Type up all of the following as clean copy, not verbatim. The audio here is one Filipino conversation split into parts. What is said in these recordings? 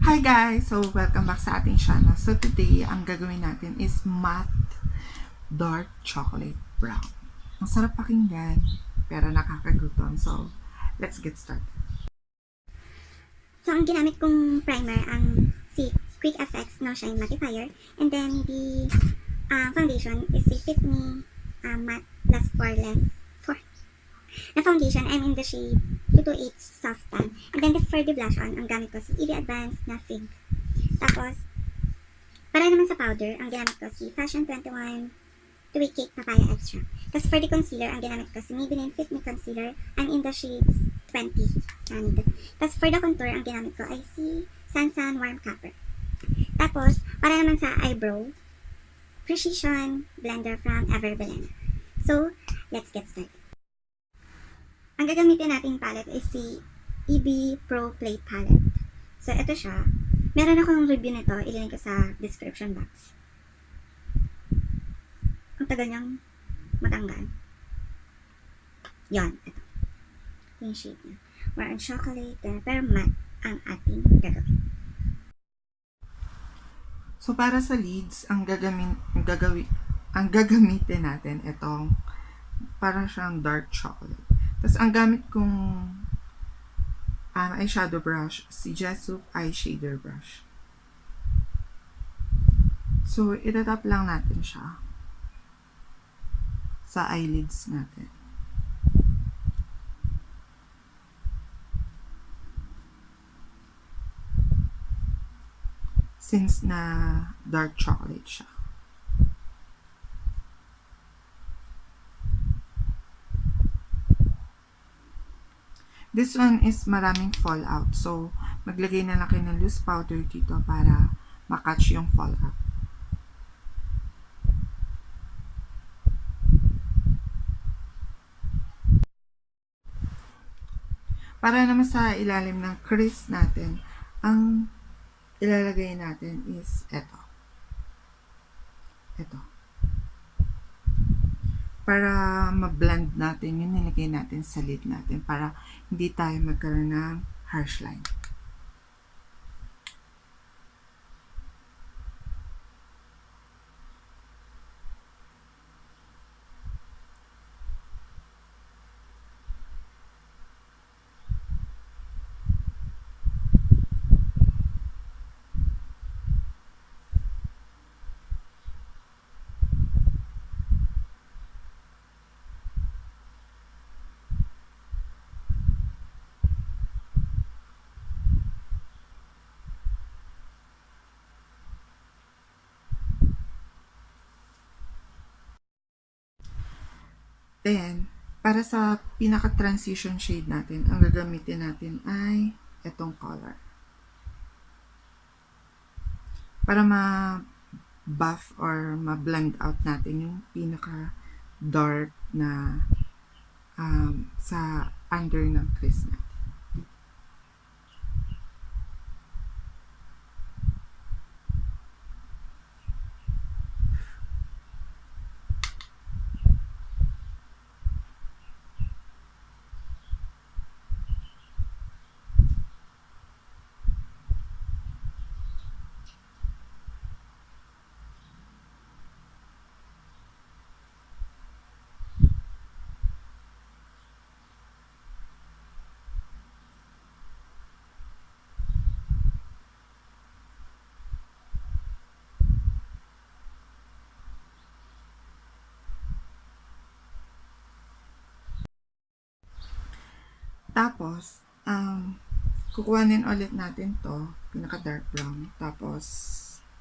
Hi guys! So, welcome back sa ating channel. So, today, ang gagawin natin is matte dark chocolate brown. Ang sarap pakinggan, pero nakakagutom. So, let's get started. So, ang ginamit kong primer, ang si Quick FX No Shine Mattifier. And then, the foundation is si fitme+porelss na foundation. I'm in the shade 228 Soft Tan. And then, for the blushon, ang gamit ko si EYEBROW Advanced na Fig. Tapos, para naman sa powder, ang ginamit ko si Fashion 21 2-Week Cake Papaya Extra. Tapos, for the concealer, ang ginamit ko si Maybelline Fit Me Concealer. I'm in the shades 20 Sand. Tapos, for the contour, ang ginamit ko ay si Sansan Warm Copper. Tapos, para naman sa eyebrow, Precision Blender from Everbilena. So, let's get started. Ang gagamitin nating palette is si EYEBROW Play Palette. So, ito siya. Meron akong review nito. Ililink ko sa description box. Ang tagal niyang matanggal. Yan. Ito. Ito yung shade niya. We're on chocolate. Pero matte ang ating gagawin. So, para sa lids, ang gagamitin natin itong para siyang dark chocolate. Tapos, ang gamit kong eyeshadow brush, si Jesup eyeshadow brush. So, itatap lang natin siya sa eyelids natin. Since na dark chocolate siya. This one is maraming fallout. So, maglagay na lang kayo ng loose powder dito para makatch yung fallout. Para naman sa ilalim ng crease natin, ang ilalagay natin is ito. Ito. Para ma-blend natin yung nilagay natin sa lid natin para hindi tayo magkaroon ng harsh line. Then, para sa pinaka-transition shade natin, ang gagamitin natin ay itong color. Para ma-buff or ma-blend out natin yung pinaka-dark na sa under ng crease natin. Tapos, kukuhanin ulit natin to, pinaka-dark brown. Tapos,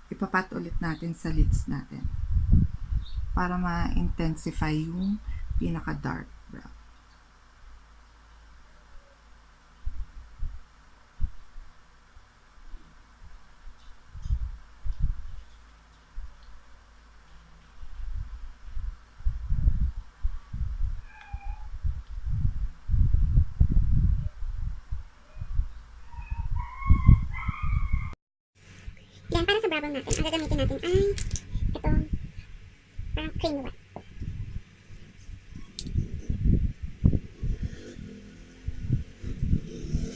ipapat ulit natin sa lids natin para ma-intensify yung pinaka-dark brown. Yan, para sa brow natin, ang gagamitin natin ay itong parang creamy white.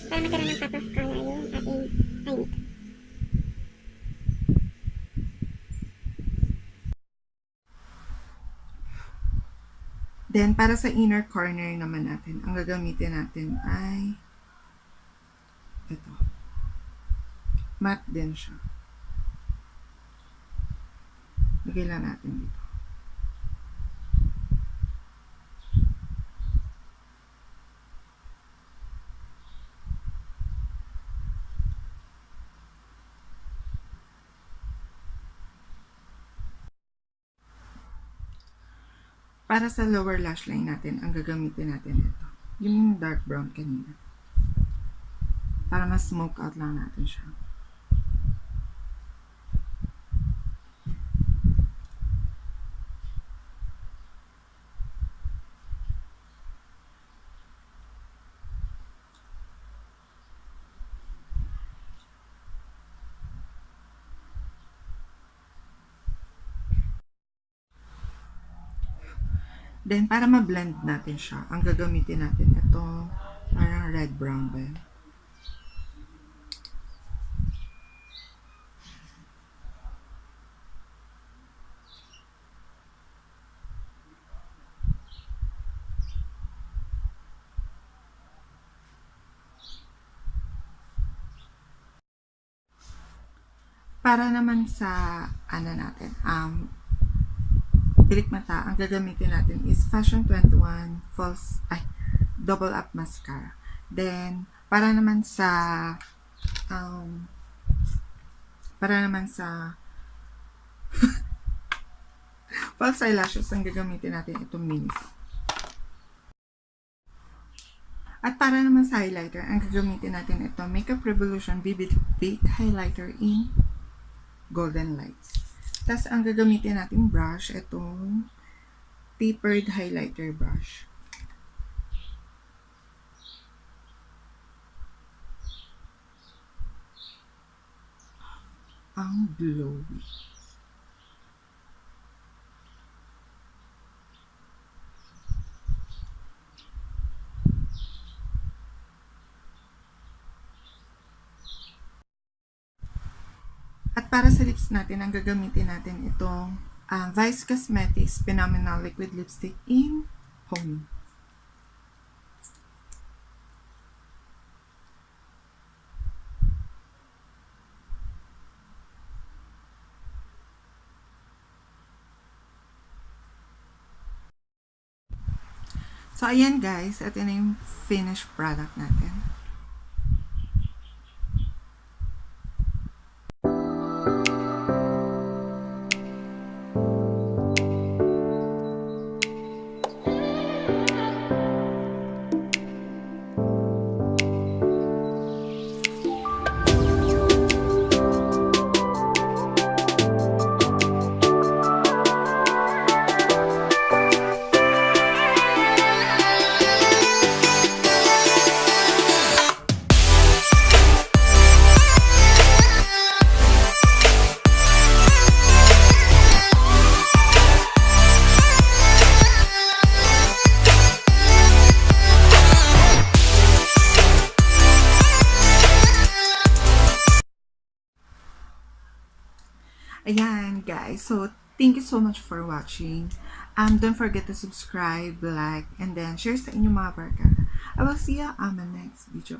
Para magkaroon ng pop of color yung ating eyelid. Then, para sa inner corner naman natin, ang gagamitin natin ay ito. Matte din siya. Lagay lang natin dito. Para sa lower lash line natin, ang gagamitin natin ito. Yung dark brown kanina. Para mas smoke out lang natin siya. Then, para ma-blend natin siya, ang gagamitin natin ito, parang red-brown ba yun? Para naman sa, natin, pilik mata, ang gagamitin natin is Fashion 21 Double Up Mascara. Then, para naman sa false eyelashes, ang gagamitin natin itong miniso. At para naman sa highlighter, ang gagamitin natin ito, Makeup Revolution Vivid Bake Highlighter in Golden Lights. Tapos, ang gagamitin natin brush, itong tapered highlighter brush. Ang glowy. At para sa lips natin, ang gagamitin natin itong vicecosmetics Phenomenal Liquid Lipstick in Honey. So, ayan guys, ito na yung finished product natin. Ayan, guys. So, thank you so much for watching. Don't forget to subscribe, like, and then share sa inyong mga barkada. I will see you on my next video.